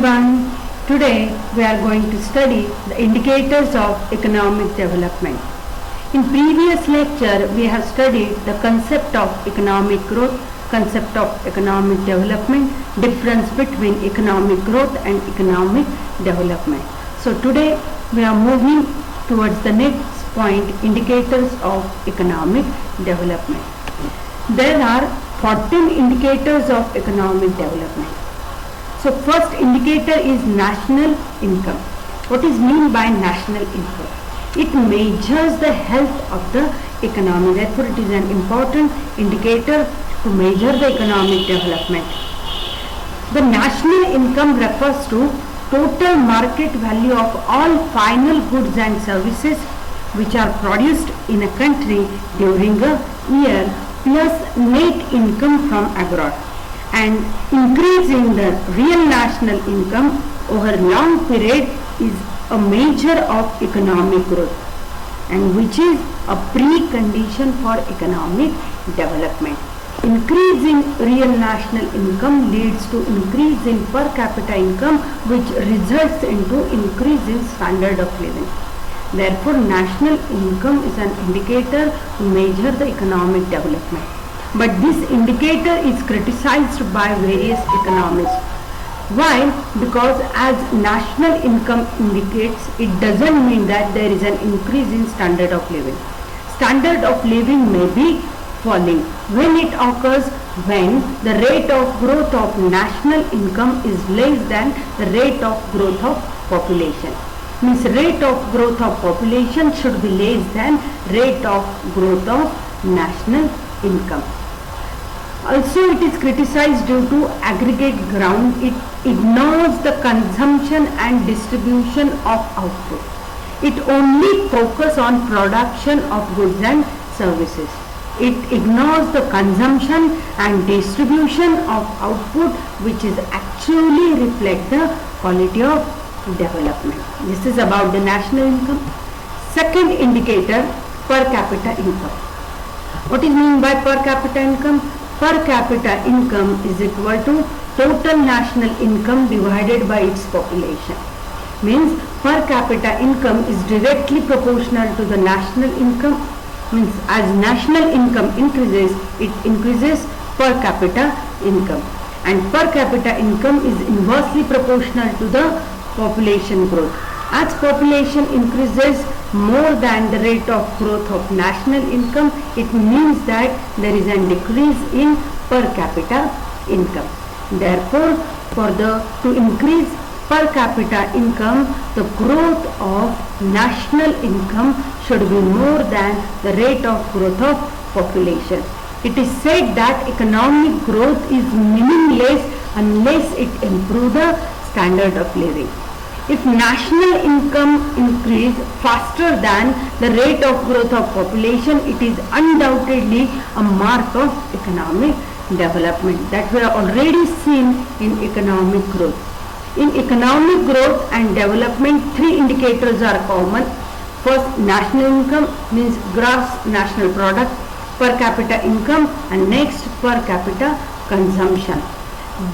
everyone. Today we are going to study the indicators of economic development. In previous lecture we have studied the concept of economic growth, concept of economic development, difference between economic growth and economic development. So today we are moving towards the next point, indicators of economic development. There are 14 indicators of economic development. So first indicator is national income. What is meant by national income? It measures the health of the economy. Therefore it is an important indicator to measure the economic development. The national income refers to total market value of all final goods and services which are produced in a country during a year plus net income from abroad. And increasing the real national income over a long period is a measure of economic growth, and which is a precondition for economic development. Increasing real national income leads to increase in per capita income, which results into increase in standard of living. Therefore, national income is an indicator to measure the economic development. But this indicator is criticized by various economists. Why? Because as national income indicates, it doesn't mean that there is an increase in standard of living. Standard of living may be falling when it occurs when the rate of growth of national income is less than the rate of growth of population. Means rate of growth of population should be less than rate of growth of national income. Also, it is criticized due to aggregate ground. It ignores the consumption and distribution of output. It only focuses on production of goods and services. It ignores the consumption and distribution of output, which is actually reflect the quality of development. This is about the national income. Second indicator, per capita income. What is meant by per capita income? Per capita income is equal to total national income divided by its population. Means per capita income is directly proportional to the national income. Means as national income increases, it increases per capita income. And per capita income is inversely proportional to the population growth. As population increases more than the rate of growth of national income, it means that there is a decrease in per capita income. Therefore, to increase per capita income, the growth of national income should be more than the rate of growth of population. It is said that economic growth is meaningless unless it improves the standard of living. If national income increase faster than the rate of growth of population, it is undoubtedly a mark of economic development. That we have already seen in economic growth. In economic growth and development, three indicators are common. First, national income means gross national product, per capita income, and next per capita consumption.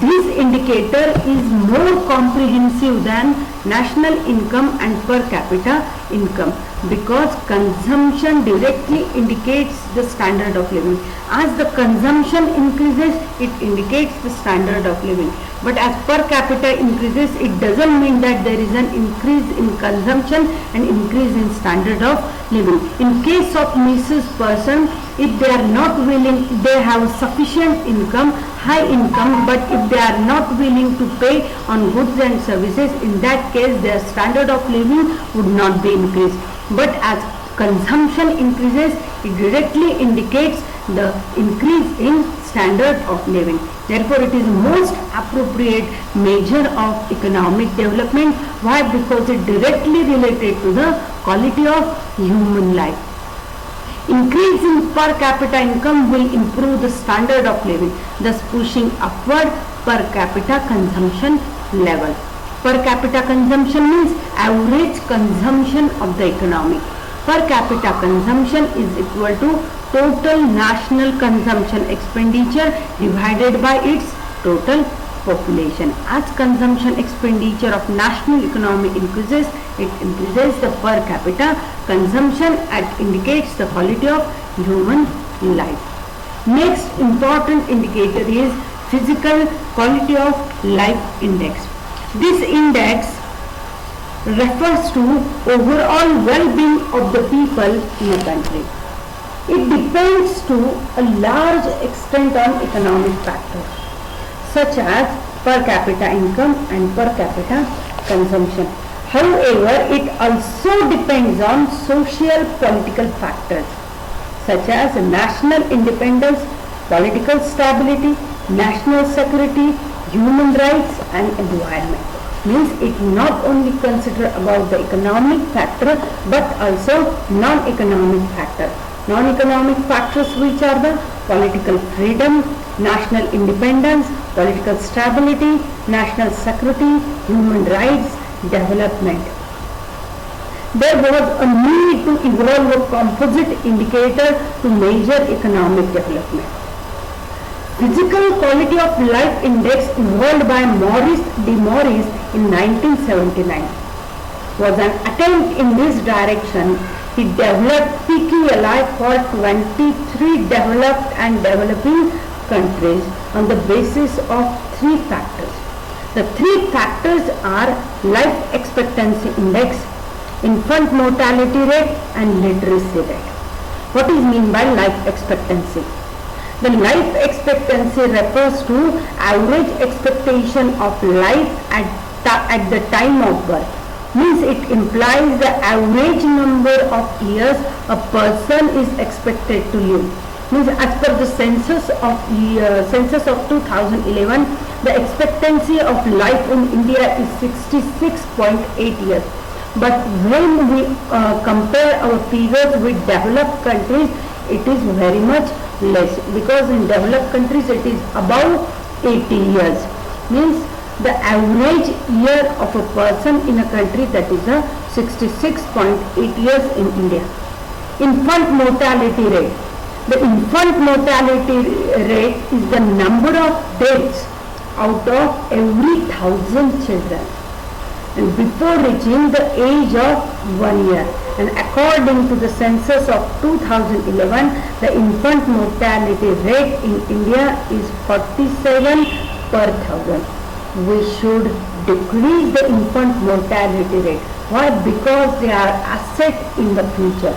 This indicator is more comprehensive than national income and per capita income because consumption directly indicates the standard of living. As the consumption increases, it indicates the standard of living. But as per capita increases, it doesn't mean that there is an increase in consumption and increase in standard of living. In case of Mrs. person, if they are not willing, they have sufficient income, high income, but if they are not willing to pay on goods and services, in that case their standard of living would not be increased. But as consumption increases, it directly indicates the increase in standard of living. Therefore, it is most appropriate measure of economic development. Why? Because it directly related to the quality of human life. Increase in per capita income will improve the standard of living, thus pushing upward per capita consumption level. Per capita consumption means average consumption of the economy. Per capita consumption is equal to total national consumption expenditure divided by its total population. As consumption expenditure of national economy increases, it increases the per capita consumption and indicates the quality of human life. Next important indicator is physical quality of life index. This index refers to overall well-being of the people in a country. It depends to a large extent on economic factors such as per capita income and per capita consumption. However, it also depends on social political factors such as national independence, political stability, national security, human rights and environment. Means it not only consider about the economic factor but also non-economic factor. Non-economic factors which are the political freedom, national independence, political stability, national security, human rights, development. There was a need to evolve a composite indicator to measure economic development. Physical quality of life index evolved by Maurice de Maurice in 1979 was an attempt in this direction. He developed PQLI for 23 developed and developing countries on the basis of three factors. The three factors are life expectancy index, infant mortality rate and literacy rate. What is meant by life expectancy? The life expectancy refers to average expectation of life at the time of birth. Means it implies the average number of years a person is expected to live. Means as per the census of 2011, the expectancy of life in India is 66.8 years. But when we compare our figures with developed countries, it is very much less, because in developed countries it is above 80 years. Means the average year of a person in a country, that is a 66.8 years in India. Infant mortality rate. The infant mortality rate is the number of deaths out of every 1,000 children and before reaching the age of 1 year. And according to the census of 2011, the infant mortality rate in India is 47 per 1,000. We should decrease the infant mortality rate. Why? Because they are assets in the future.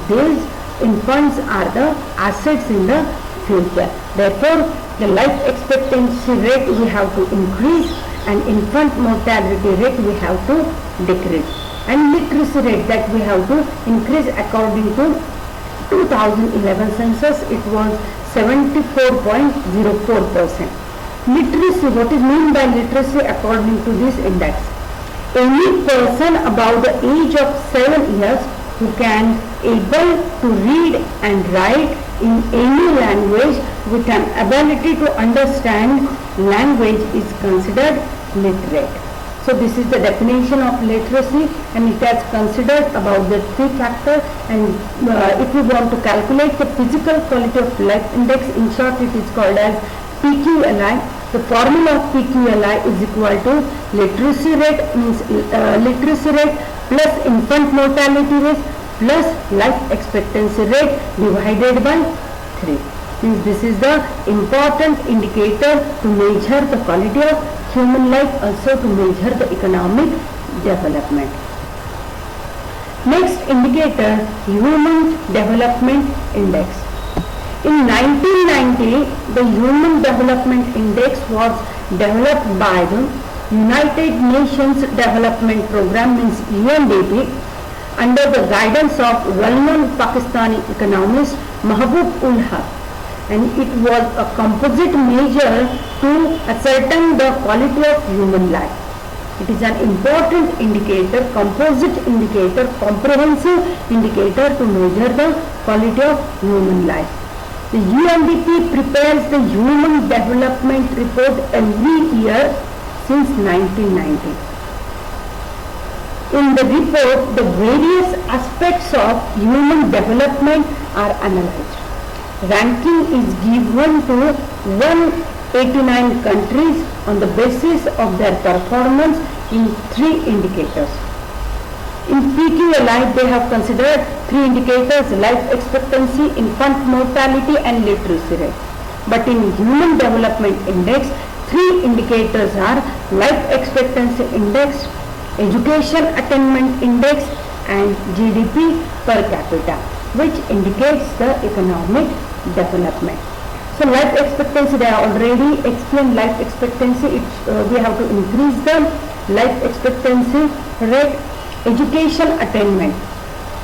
These infants are the assets in the future. Therefore, the life expectancy rate we have to increase and infant mortality rate we have to decrease. And literacy rate that we have to increase. According to 2011 census, it was 74.04%. Literacy, what is meant by literacy according to this index? Any person above the age of 7 years who can able to read and write in any language with an ability to understand language is considered literate. So this is the definition of literacy, and it has considered about the three factors. And if we want to calculate the physical quality of life index, in short it is called as PQLI. The formula of PQLI is equal to literacy rate, means literacy rate plus infant mortality rate plus life expectancy rate divided by 3. Means this is the important indicator to measure the quality of human life, also to measure the economic development. Next indicator, Human Development Index. In 1990, the Human Development Index was developed by the United Nations Development Program, means UNDP, under the guidance of well-known Pakistani economist Mahbub ul Haq, and it was a composite measure to ascertain the quality of human life. It is an important indicator, composite indicator, comprehensive indicator to measure the quality of human life. The UNDP prepares the Human Development Report every year since 1990. In the report, the various aspects of human development are analyzed. Ranking is given to one 89 countries on the basis of their performance in 3 indicators. In PQLI, they have considered 3 indicators: life expectancy, infant mortality and literacy rate. But in Human Development Index, 3 indicators are life expectancy index, education attainment index and GDP per capita, which indicates the economic development. So life expectancy, they are already explained life expectancy. We have to increase the life expectancy rate. Education attainment.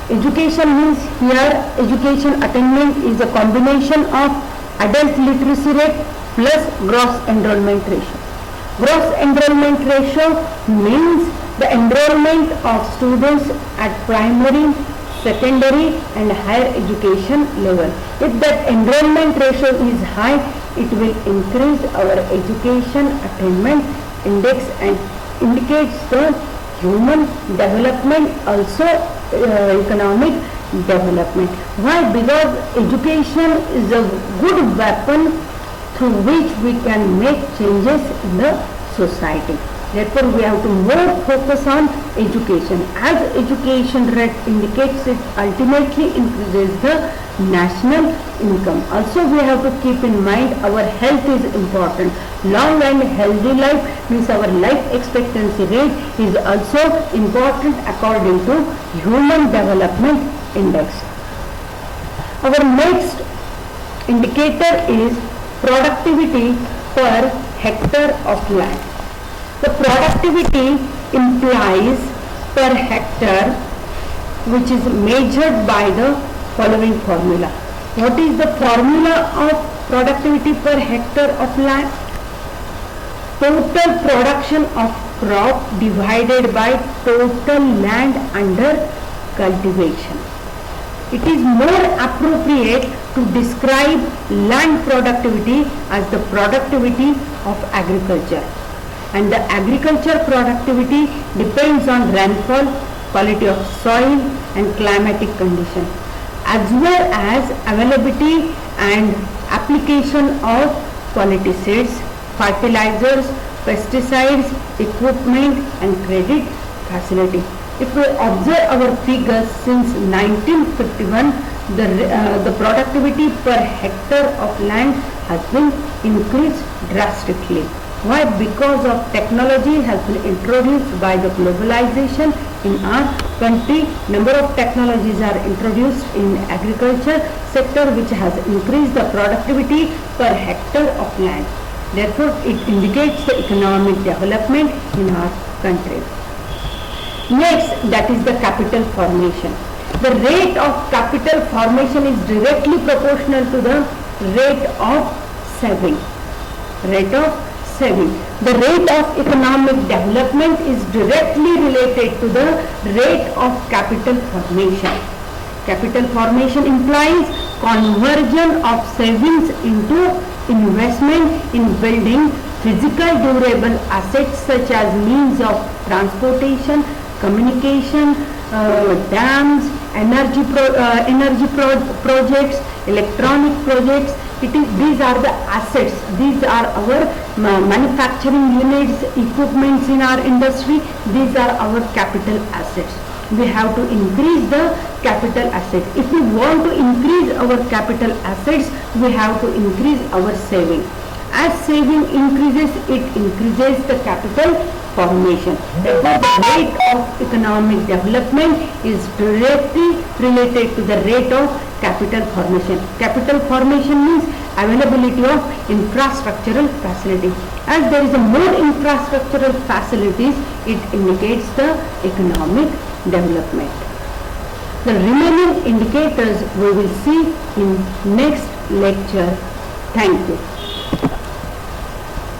Education means here education attainment is a combination of adult literacy rate plus gross enrollment ratio. Gross enrollment ratio means the enrollment of students at primary, secondary and higher education level. If that enrollment ratio is high, it will increase our education attainment index and indicates the human development, also economic development. Why? Because education is a good weapon through which we can make changes in the society. Therefore, we have to more focus on education. As education rate indicates, it ultimately increases the national income. Also, we have to keep in mind our health is important. Long and healthy life means our life expectancy rate is also important according to Human Development Index. Our next indicator is productivity per hectare of land. The productivity implies per hectare, which is measured by the following formula. What is the formula of productivity per hectare of land? Total production of crop divided by total land under cultivation. It is more appropriate to describe land productivity as the productivity of agriculture. And the agriculture productivity depends on rainfall, quality of soil and climatic condition, as well as availability and application of quality seeds, fertilizers, pesticides, equipment and credit facility. If we observe our figures since 1951, the productivity per hectare of land has been increased drastically. Why? Because of technology has been introduced by the globalization in our country. Number of technologies are introduced in agriculture sector, which has increased the productivity per hectare of land. Therefore, it indicates the economic development in our country. Next, that is the capital formation. The rate of capital formation is directly proportional to the rate of saving. The rate of economic development is directly related to the rate of capital formation. Capital formation implies conversion of savings into investment in building physical durable assets such as means of transportation, communication, dams, energy projects, electronic projects. These are the assets. These are our manufacturing units, equipments in our industry. These are our capital assets. We have to increase the capital assets. If we want to increase our capital assets, we have to increase our saving. As saving increases, it increases the capital formation. Therefore, the rate of economic development is directly related to the rate of capital formation. Capital formation means availability of infrastructural facility. As there is a more infrastructural facilities, it indicates the economic development. The remaining indicators we will see in next lecture. Thank you.